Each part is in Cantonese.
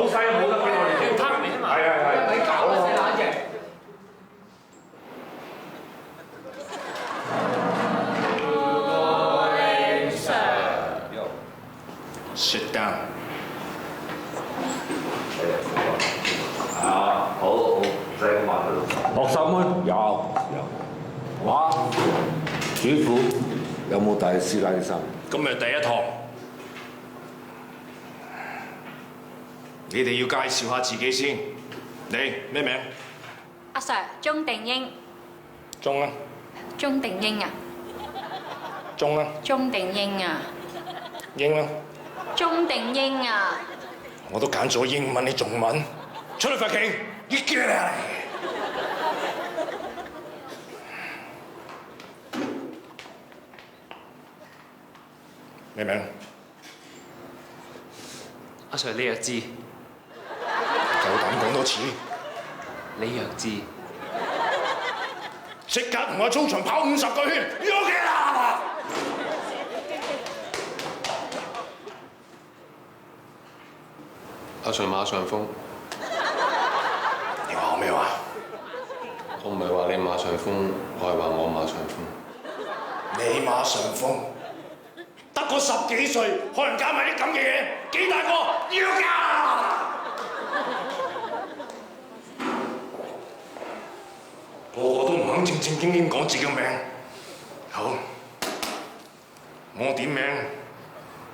老細冇得俾我哋做。攤嚟啊嘛。係。你搞啊，死乸隻！ Sit down。好，唔使咁話佢。60蚊有。哇！主婦有冇帶師奶衫？今日第一堂，你哋要介紹下自己先。你咩名？阿 Sir， 鐘定英。鐘啊。鐘定英啊。鐘啊。鐘定英啊。英啊。鐘定英啊。我都揀咗英文，你中文。出去發勁，你叫嚟。咩名？阿 Sir， 你弱智。夠膽講多次？你弱智。即刻同我操場跑50個圈，喐嘅啦！阿 Sir 馬上風，你話我咩話？我唔係話你馬上風，我係話我馬上風。你馬上風，得個10幾歲，可能搞埋啲咁嘅嘢，幾大個要㗎！個個都唔肯正正經經講自己嘅名。好，我點名，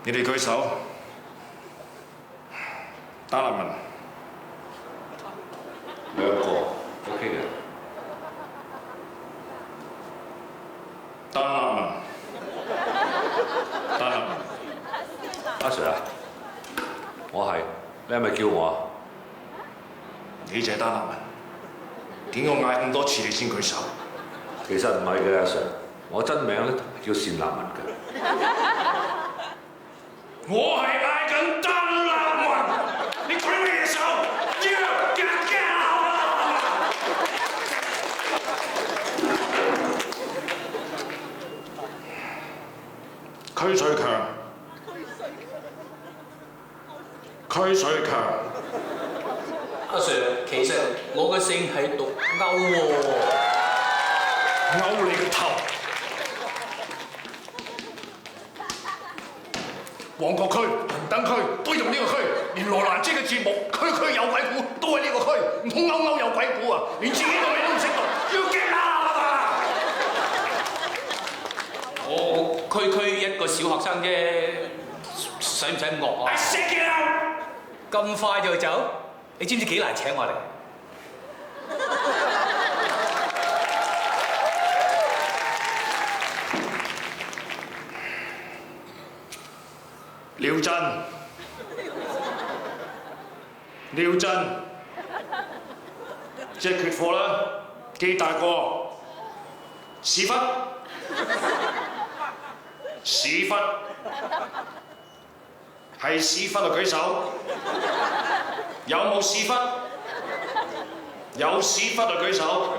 你哋舉手。單立文2個 ，OK 嘅。單立文，單立文。阿 Sir 啊，我係，你係咪叫我啊？你就係單立文，點解我嗌咁多次你先舉手？其實唔係嘅，阿 Sir， 我真名咧叫單立文嘅。我係嗌緊單立文，你舉咩嘢手？區水強，區水強。阿 Sir， 其實我個姓係讀歐喎。勾你個頭！旺角區、平等區都用呢個區，連羅蘭姐嘅節目《區區有鬼故》都係呢個區，唔通勾勾有鬼故啊？連自己個名都唔識讀，要激啦！我區一個小學生啫，使唔使咁惡啊？識嘅啦！咁快就走？你知唔知幾難請我嚟？廖真，廖真，即係缺貨啦，幾大個？屎忽，屎忽，係屎忽就舉手。有冇屎忽？有屎忽就舉手。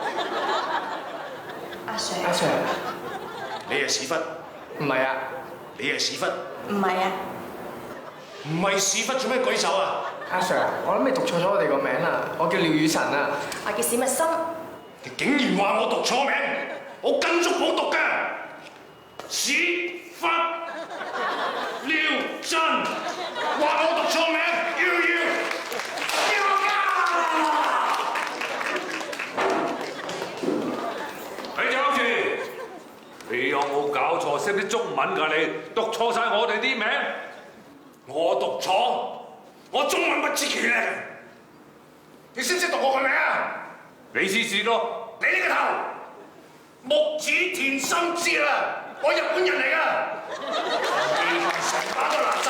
阿 Sir， 阿 Sir， 你係屎忽？唔係啊。你係屎忽？唔係啊，唔係屎忽做咩舉手啊？阿 Sir， 我諗你讀錯咗我哋個名啦，我叫廖宇晨啊。我叫史密森。你竟然話我讀錯名，我跟足冇讀㗎。屎忽廖真，話我讀錯名，你就好似你有冇搞錯？識啲中文㗎你？讀錯晒我哋啲名。我讀錯，我中文不知其叻。你識唔識讀我個名啊？你試試咯。你呢個頭，木子田心之啦，我日本人嚟㗎，成把都垃圾。